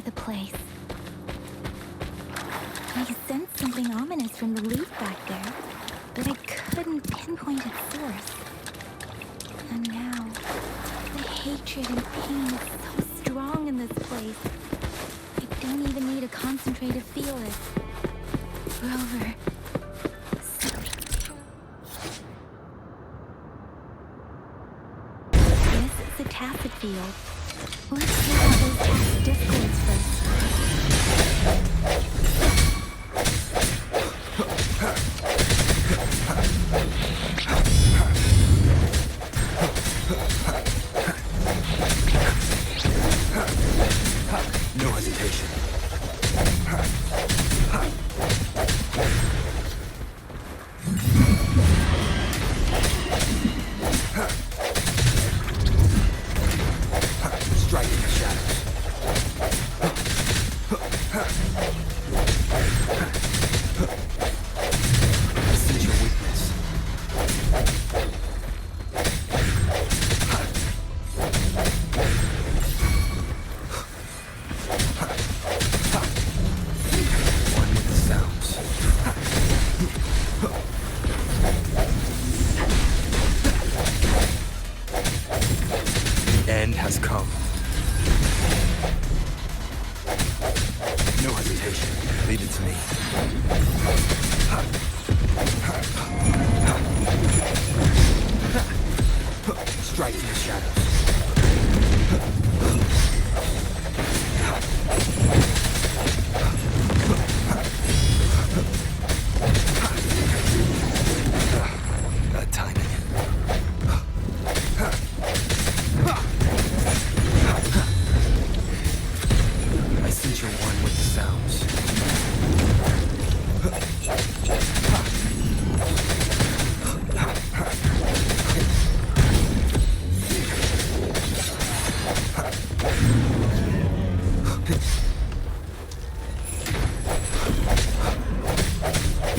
the place. I sensed something ominous from the leaf back there, but I couldn't pinpoint its source. And now, the hatred and pain is so strong in this place. I don't even need a concentrate to feel it. Rover. This is a tacit field. Let's see how those tacit discords first. No hesitation. Strike in the shadows. I sense your weakness. One with the sounds. The end has come. No hesitation. Leave it to me. Strike in the shadows. That timing. I sense you're one with the sounds.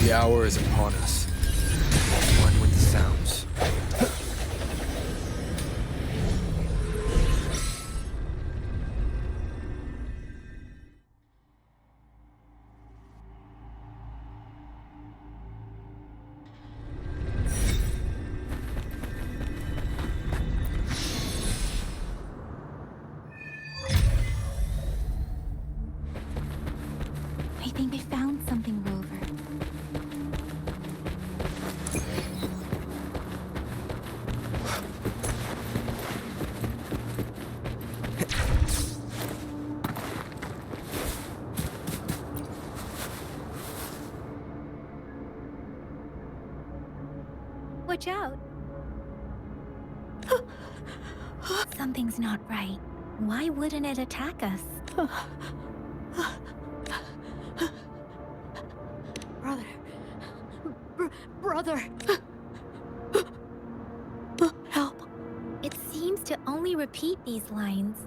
The hour is upon us. One with the sounds. I think I found something, Rover. Watch out! Something's not right. Why wouldn't it attack us? Brother. Brother. Help. It seems to only repeat these lines.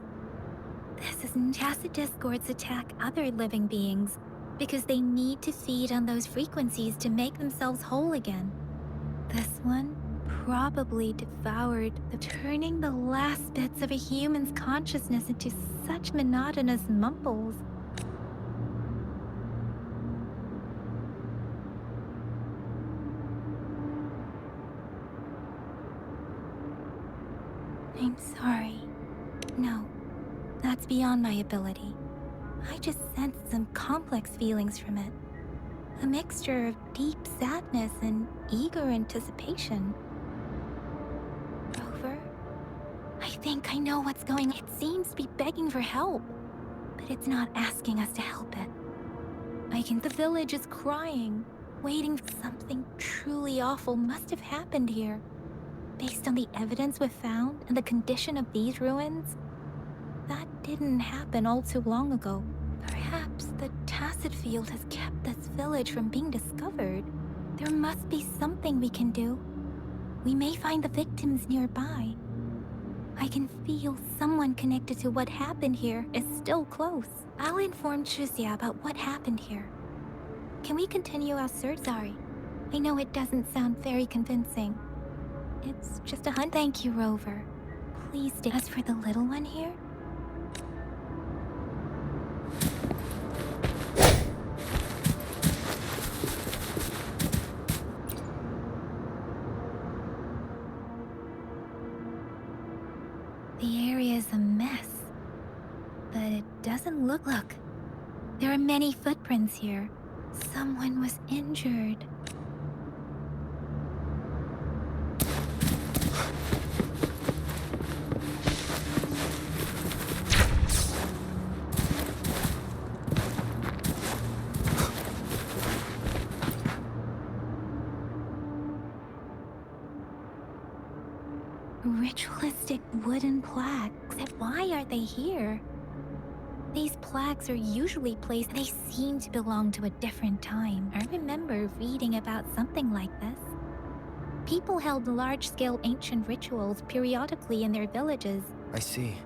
This is tacit discords attack other living beings because they need to feed on those frequencies to make themselves whole again. This one probably devoured turning the last bits of a human's consciousness into such monotonous mumbles. I'm sorry. No, that's beyond my ability. I just sensed some complex feelings from it. A mixture of deep sadness and eager anticipation. Rover, I think I know what's going on. It seems to be begging for help, but it's not asking us to help it. The village is crying, waiting for something truly awful must have happened here. Based on the evidence we've found and the condition of these ruins, that didn't happen all too long ago. Perhaps the tacit field has kept this village from being discovered. There must be something we can do. We may find the victims nearby. I can feel someone connected to what happened here is still close. I'll inform Chuzia about what happened here. Can we continue our search? Sorry. I know it doesn't sound very convincing. It's just a hunt. Thank you, Rover. Please stay. As for the little one here, The area is a mess. But it doesn't look. There are many footprints here. Someone was injured. Ritualistic wooden plaques. Why are they here? These plaques are usually placed. They seem to belong to a different time. I remember reading about something like this. People held large-scale ancient rituals periodically in their villages. I see.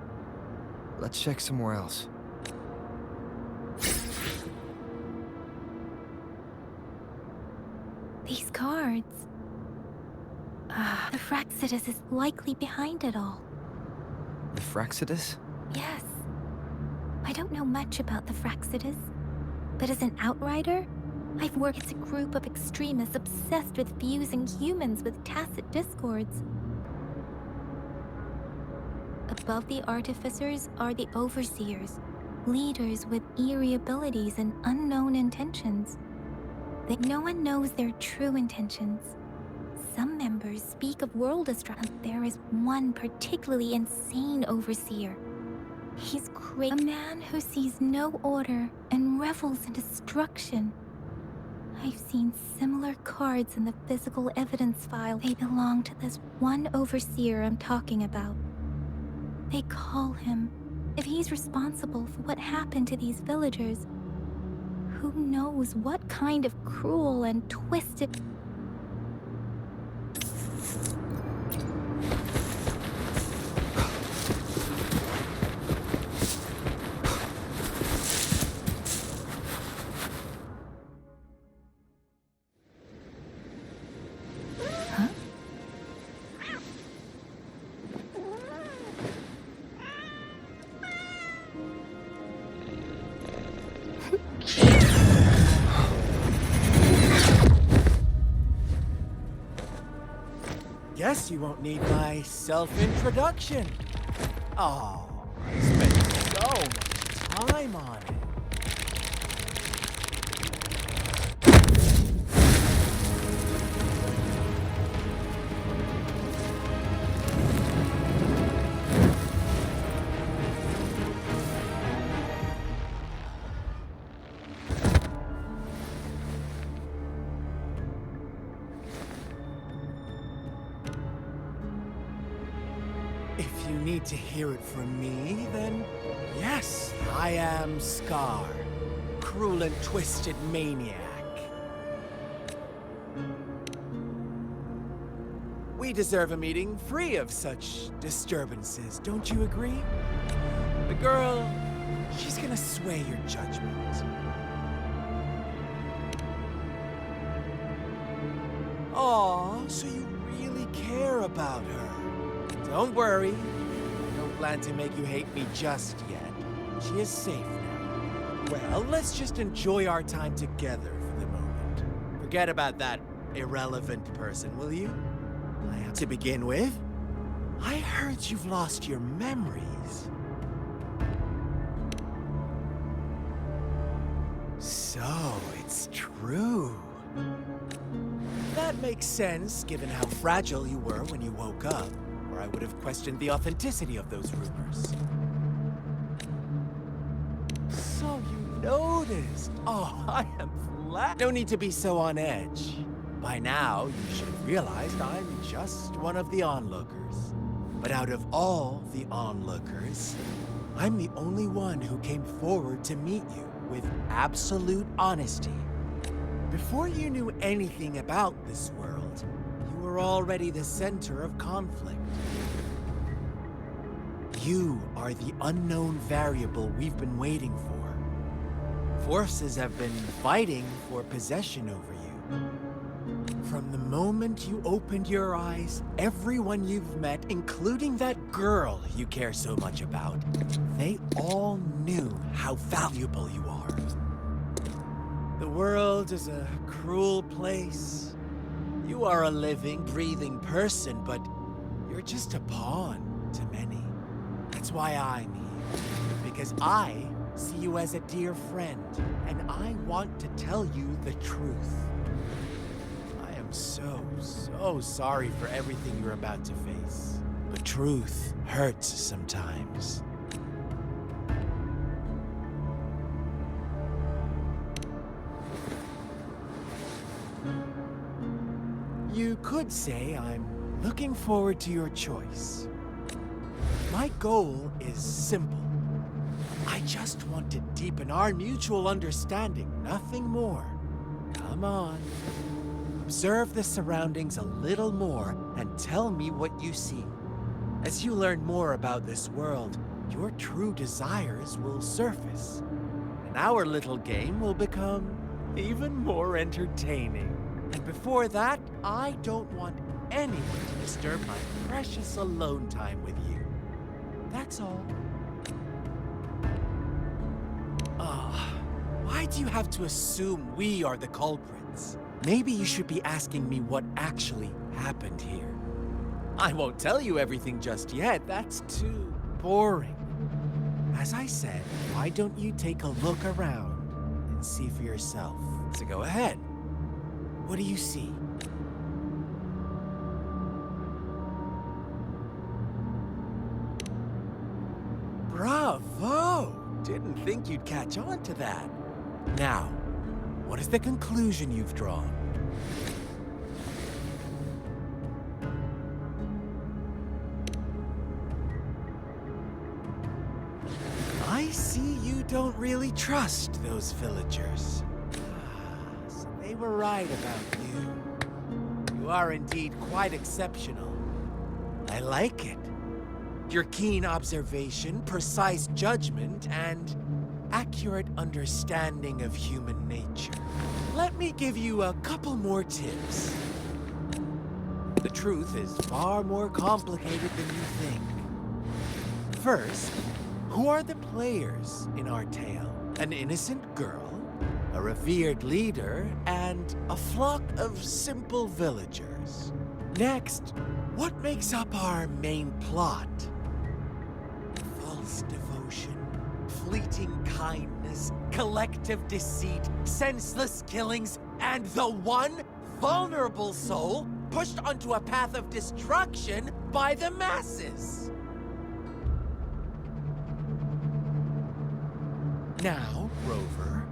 Let's check somewhere else. These cards. The Fraxidus is likely behind it all. The Fraxidus? Yes. I don't know much about the Fraxidus, but as an outrider, I've worked as a group of extremists obsessed with fusing humans with tacit discords. Above the artificers are the overseers, leaders with eerie abilities and unknown intentions. That no one knows their true intentions. Some members speak of world destruction. There is one particularly insane overseer. He's crazy. A man who sees no order and revels in destruction. I've seen similar cards in the physical evidence file. They belong to this one overseer I'm talking about. They call him. If he's responsible for what happened to these villagers, who knows what kind of cruel and twisted... Guess you won't need my self-introduction. Oh, I spent so much time on it. If you need to hear it from me, then yes, I am Scar, cruel and twisted maniac. We deserve a meeting free of such disturbances, don't you agree? The girl, she's gonna sway your judgment. Aw, so you really care about her. Don't worry. I don't plan to make you hate me just yet. She is safe now. Well, let's just enjoy our time together for the moment. Forget about that irrelevant person, will you? To begin with, I heard you've lost your memories. So, it's true. That makes sense, given how fragile you were when you woke up. I would have questioned the authenticity of those rumors. So you noticed. Oh, I am glad. No need to be so on edge. By now, you should have realized I'm just one of the onlookers. But out of all the onlookers, I'm the only one who came forward to meet you with absolute honesty. Before you knew anything about this world, you were already the center of conflict. You are the unknown variable we've been waiting for. Forces have been fighting for possession over you. From the moment you opened your eyes, everyone you've met, including that girl you care so much about, they all knew how valuable you are. The world is a cruel place. You are a living, breathing person, but you're just a pawn to many. That's why I'm here. Because I see you as a dear friend, and I want to tell you the truth. I am so sorry for everything you're about to face. But truth hurts sometimes. You could say I'm looking forward to your choice. My goal is simple. I just want to deepen our mutual understanding, nothing more. Come on. Observe the surroundings a little more and tell me what you see. As you learn more about this world, your true desires will surface. And our little game will become even more entertaining. And before that, I don't want anyone to disturb my precious alone time with you. That's all. Why do you have to assume we are the culprits? Maybe you should be asking me what actually happened here. I won't tell you everything just yet. That's too boring. As I said, why don't you take a look around and see for yourself? So go ahead. What do you see? Bravo! Didn't think you'd catch on to that. Now, what is the conclusion you've drawn? I see you don't really trust those villagers. So they were right about you. You are indeed quite exceptional. I like it. Your keen observation, precise judgment, and accurate understanding of human nature. Let me give you a couple more tips. The truth is far more complicated than you think. First, who are the players in our tale? An innocent girl, a revered leader, and a flock of simple villagers. Next, what makes up our main plot? False devotion, fleeting kindness, collective deceit, senseless killings, and the one vulnerable soul pushed onto a path of destruction by the masses. Now, Rover,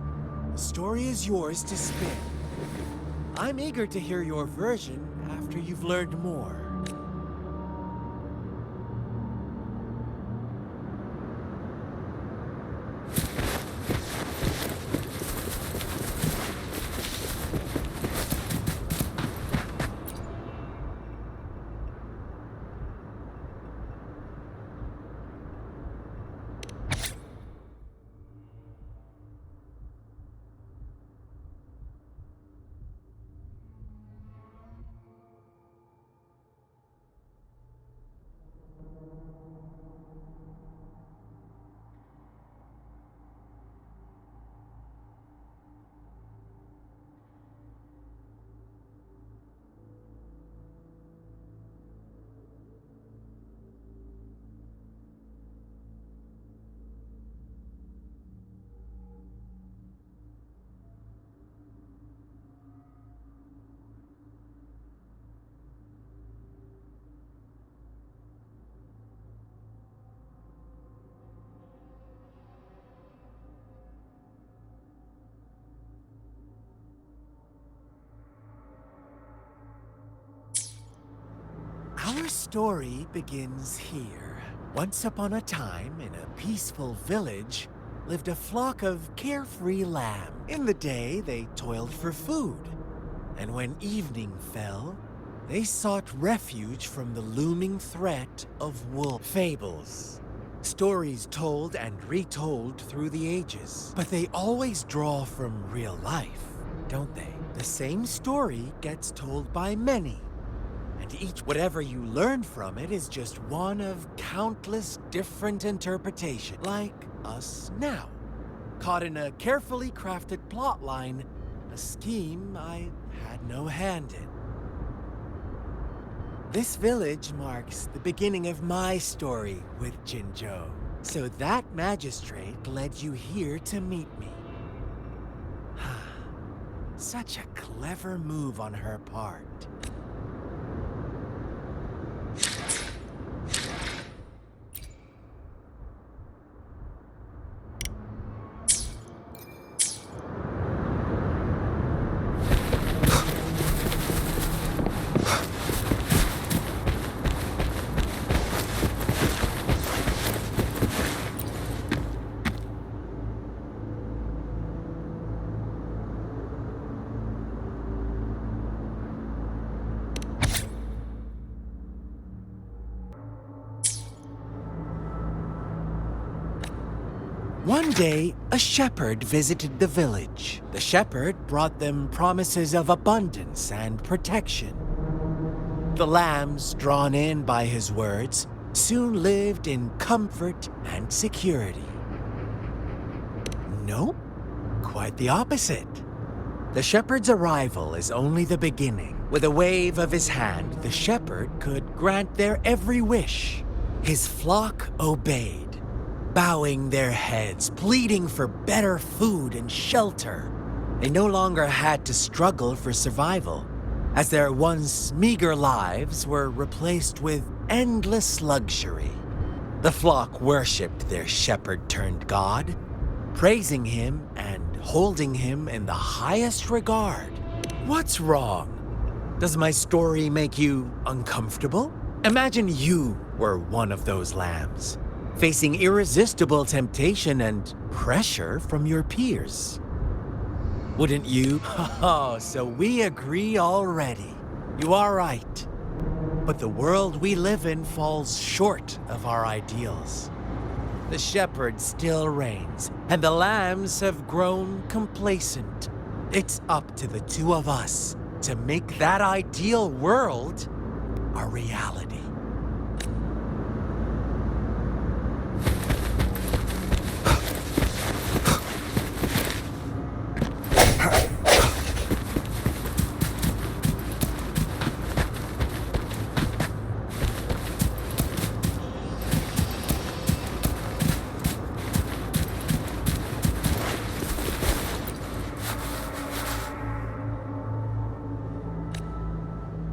the story is yours to spin. I'm eager to hear your version after you've learned more. Our story begins here. Once upon a time, in a peaceful village, lived a flock of carefree lamb. In the day, they toiled for food. And when evening fell, they sought refuge from the looming threat of wolf fables. Stories told and retold through the ages. But they always draw from real life, don't they? The same story gets told by many. And each whatever you learn from it is just one of countless different interpretations. Like us now. Caught in a carefully crafted plotline, a scheme I had no hand in. This village marks the beginning of my story with Jinzhou. So that magistrate led you here to meet me. Such a clever move on her part. One day, a shepherd visited the village. The shepherd brought them promises of abundance and protection. The lambs, drawn in by his words, soon lived in comfort and security. Nope, quite the opposite. The shepherd's arrival is only the beginning. With a wave of his hand, the shepherd could grant their every wish. His flock obeyed, bowing their heads, pleading for better food and shelter. They no longer had to struggle for survival, as their once meager lives were replaced with endless luxury. The flock worshipped their shepherd-turned-god, praising him and holding him in the highest regard. What's wrong? Does my story make you uncomfortable? Imagine you were one of those lambs, facing irresistible temptation and pressure from your peers. Wouldn't you? Oh, so we agree already. You are right. But the world we live in falls short of our ideals. The shepherd still reigns, and the lambs have grown complacent. It's up to the two of us to make that ideal world a reality.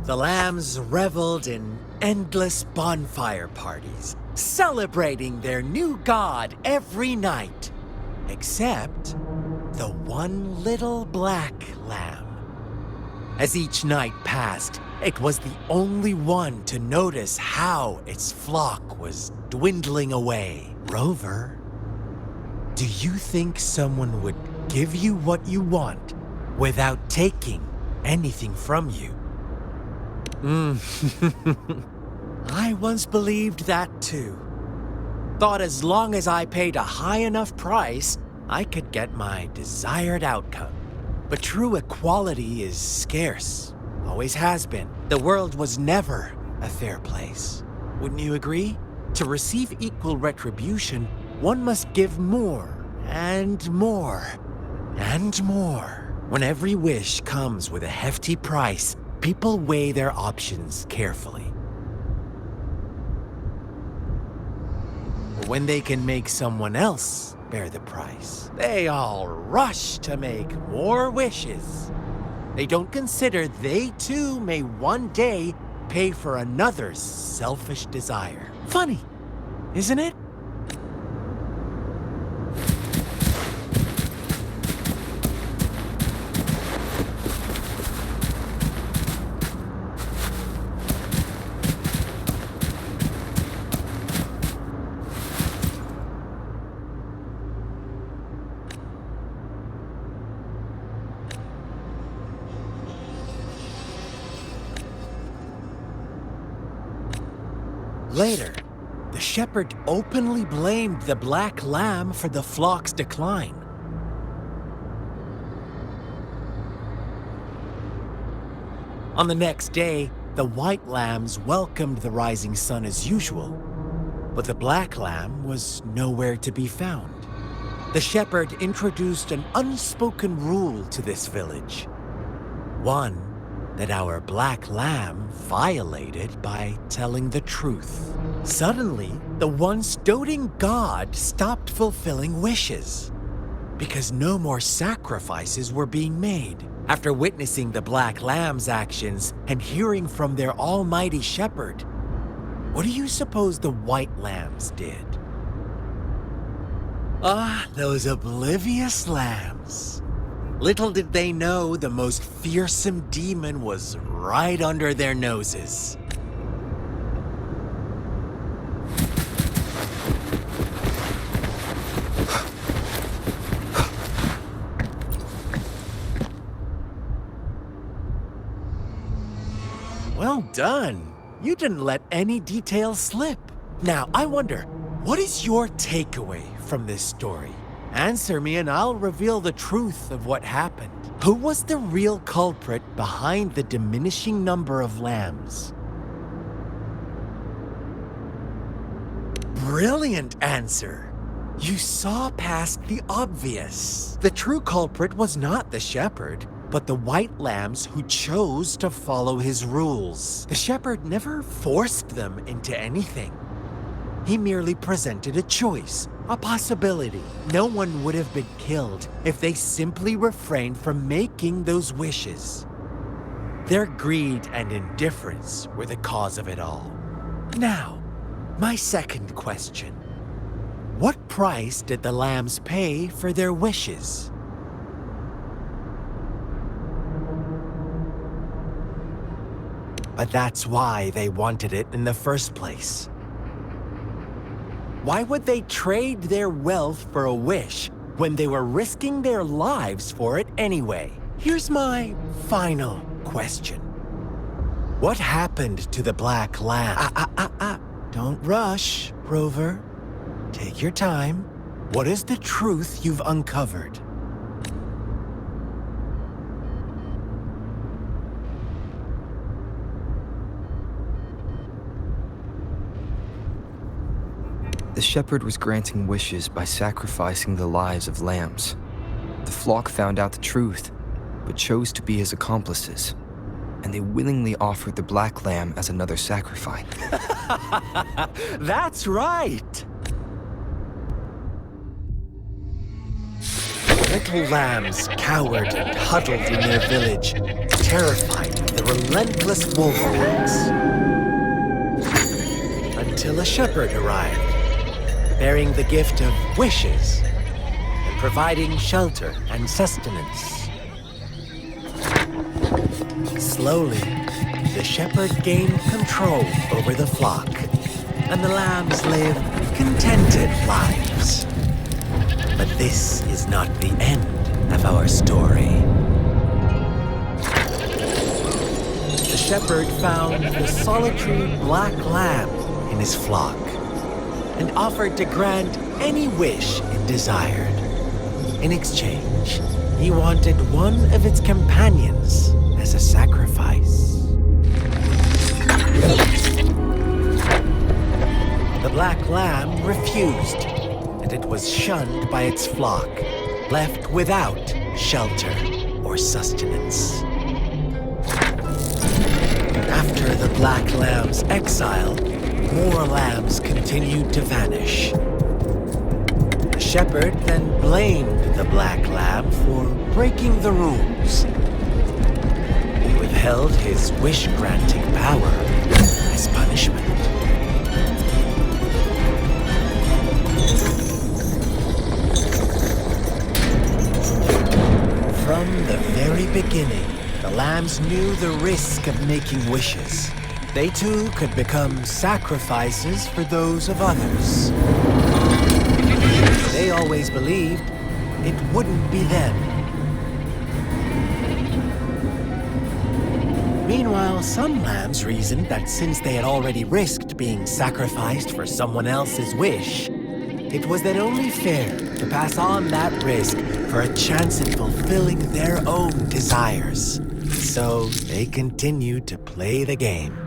The lambs reveled in endless bonfire parties, celebrating their new god every night, except the one little black lamb. As each night passed, it was the only one to notice how its flock was dwindling away. Rover, do you think someone would give you what you want without taking anything from you? I once believed that too. Thought as long as I paid a high enough price, I could get my desired outcome. But true equality is scarce. Always has been. The world was never a fair place. Wouldn't you agree? To receive equal retribution, one must give more and more and more. When every wish comes with a hefty price, people weigh their options carefully. But when they can make someone else bear the price, they all rush to make more wishes. They don't consider they too may one day pay for another's selfish desire. Funny, isn't it? Later, the shepherd openly blamed the black lamb for the flock's decline. On the next day, the white lambs welcomed the rising sun as usual, but the black lamb was nowhere to be found. The shepherd introduced an unspoken rule to this village. One that our black lamb violated by telling the truth. Suddenly, the once doting god stopped fulfilling wishes because no more sacrifices were being made. After witnessing the black lamb's actions and hearing from their almighty shepherd, what do you suppose the white lambs did? Ah, those oblivious lambs. Little did they know the most fearsome demon was right under their noses. Well done. You didn't let any details slip. Now, I wonder, what is your takeaway from this story? Answer me and I'll reveal the truth of what happened. Who was the real culprit behind the diminishing number of lambs? Brilliant answer. You saw past the obvious. The true culprit was not the shepherd, but the white lambs who chose to follow his rules. The shepherd never forced them into anything. He merely presented a choice, a possibility. No one would have been killed if they simply refrained from making those wishes. Their greed and indifference were the cause of it all. Now, my second question. What price did the lambs pay for their wishes? But that's why they wanted it in the first place. Why would they trade their wealth for a wish when they were risking their lives for it anyway? Here's my final question. What happened to the black lamb? Don't rush, Rover. Take your time. What is the truth you've uncovered? The shepherd was granting wishes by sacrificing the lives of lambs. The flock found out the truth, but chose to be his accomplices, and they willingly offered the black lamb as another sacrifice. That's right! Little lambs cowered and huddled in their village, terrified of the relentless wolf packs. Until a shepherd arrived, bearing the gift of wishes and providing shelter and sustenance. Slowly, the shepherd gained control over the flock, and the lambs lived contented lives. But this is not the end of our story. The shepherd found the solitary black lamb in his flock and offered to grant any wish it desired. In exchange, he wanted one of its companions as a sacrifice. The black lamb refused, and it was shunned by its flock, left without shelter or sustenance. After the black lamb's exile, more lambs continued to vanish. The shepherd then blamed the black lamb for breaking the rules. He withheld his wish-granting power as punishment. From the very beginning, the lambs knew the risk of making wishes. They too could become sacrifices for those of others. They always believed it wouldn't be them. Meanwhile, some lambs reasoned that since they had already risked being sacrificed for someone else's wish, it was then only fair to pass on that risk for a chance at fulfilling their own desires. So they continued to play the game.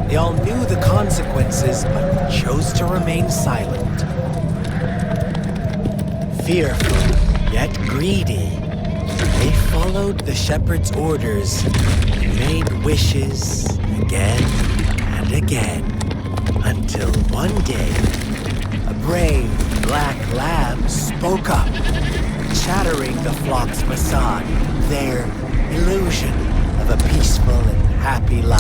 They all knew the consequences, but chose to remain silent. Fearful, yet greedy, They followed the shepherd's orders and made wishes again and again, until one day, a brave black lamb spoke up, shattering the flock's facade, their illusion of a peaceful and happy life.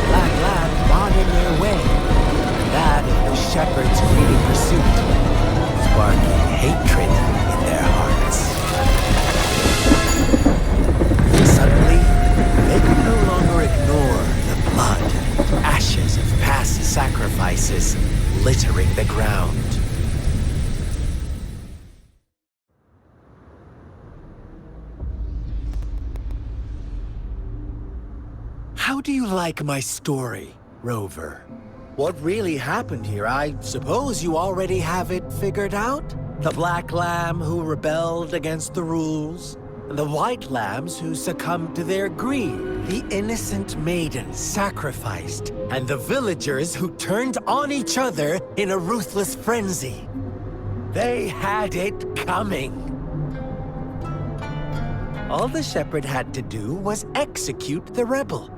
Black lamb got in their way, and that of the shepherd's greedy pursuit, sparking hatred in their hearts. Suddenly, they could no longer ignore the blood and ashes of past sacrifices littering the ground. How do you like my story, Rover? What really happened here? I suppose you already have it figured out? The black lamb who rebelled against the rules, and the white lambs who succumbed to their greed, the innocent maiden sacrificed, and the villagers who turned on each other in a ruthless frenzy. They had it coming. All the shepherd had to do was execute the rebel.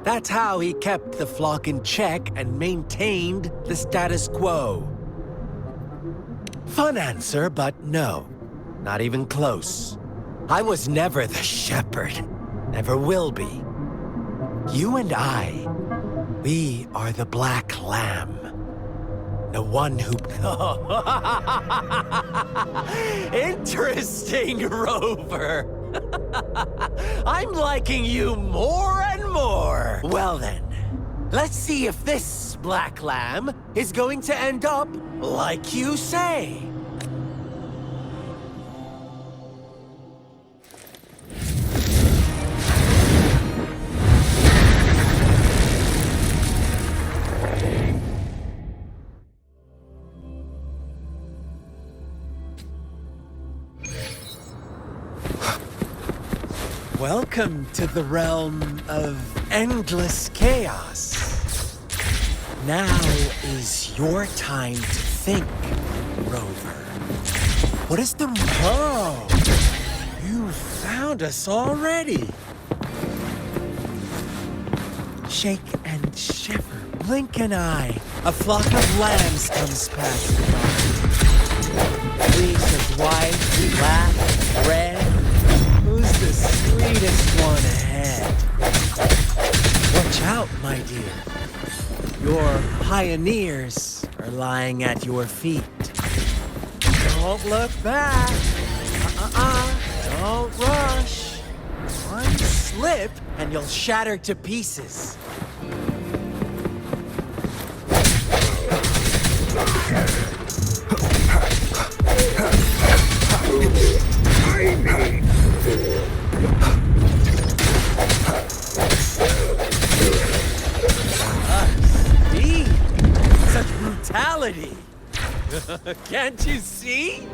That's how he kept the flock in check and maintained the status quo. Fun answer, but no. Not even close. I was never the shepherd. Never will be. You and I, we are the black lamb. The one who... Interesting, Rover. I'm liking you more and more. Well then, let's see if this black lamb is going to end up like you say. Welcome to the realm of endless chaos. Now is your time to think, Rover. What is the... Oh! You found us already. Shake and shiver, blink an eye. A flock of lambs comes past the line. Fleece of white, black, red. Who's the sweetest one ahead? Watch out, my dear. Your pioneers are lying at your feet. Don't look back. Don't rush. One slip and you'll shatter to pieces. See? Such brutality. Can't you see?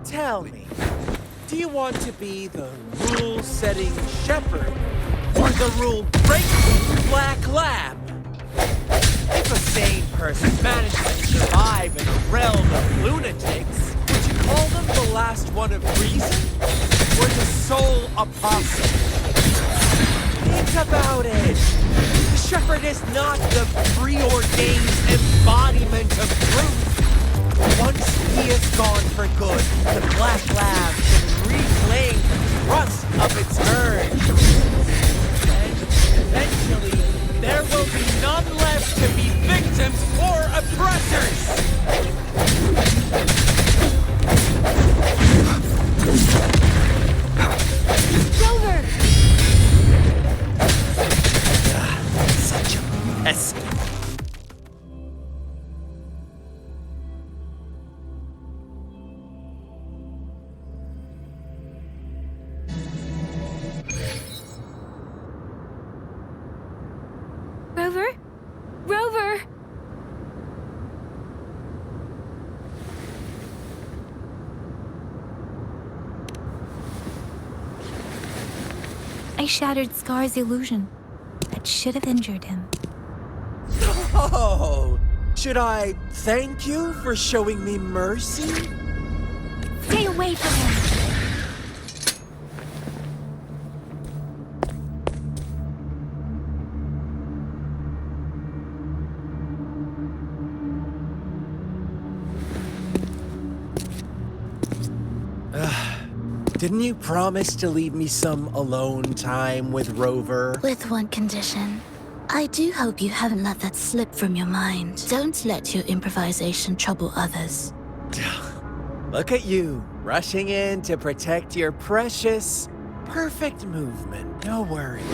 Tell me, do you want to be the rule-setting shepherd or the rule-breaking black lamb? If a sane person managed to survive in a realm of lunatics, would you call them the last one of reason or the sole apostle? Think about it. The shepherd is not the preordained embodiment of truth. Once he is gone for good, the black lamb can reclaim the trust of its herd. And eventually, there will be none left to be victims or oppressors! Rover! Such a mess. Rover? Rover! I I shattered Scar's illusion. That should have injured him. Oh, should I thank you for showing me mercy? Stay away from him! Didn't you promise to leave me some alone time with Rover? With one condition. I do hope you haven't let that slip from your mind. Don't let your improvisation trouble others. Look at you, rushing in to protect your precious, perfect movement. No worries.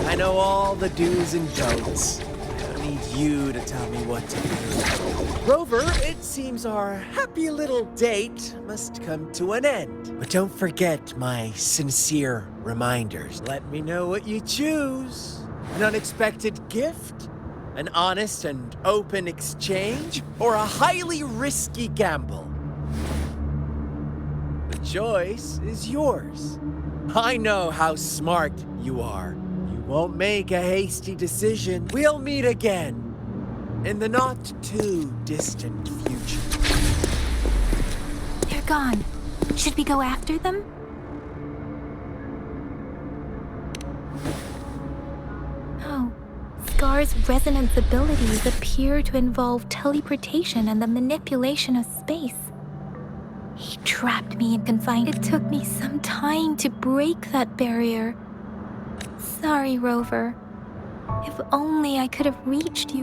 I know all the do's and don'ts. I don't need you to tell me what to do. Rover, it seems our happy little date must come to an end. But don't forget my sincere reminders. Let me know what you choose. An unexpected gift? An honest and open exchange? Or a highly risky gamble? The choice is yours. I know how smart you are. You won't make a hasty decision. We'll meet again in the not-too-distant future. They're gone. Should we go after them? Oh. Scar's resonance abilities appear to involve teleportation and the manipulation of space. He trapped me and confined. It took me some time to break that barrier. Sorry, Rover. If only I could have reached you.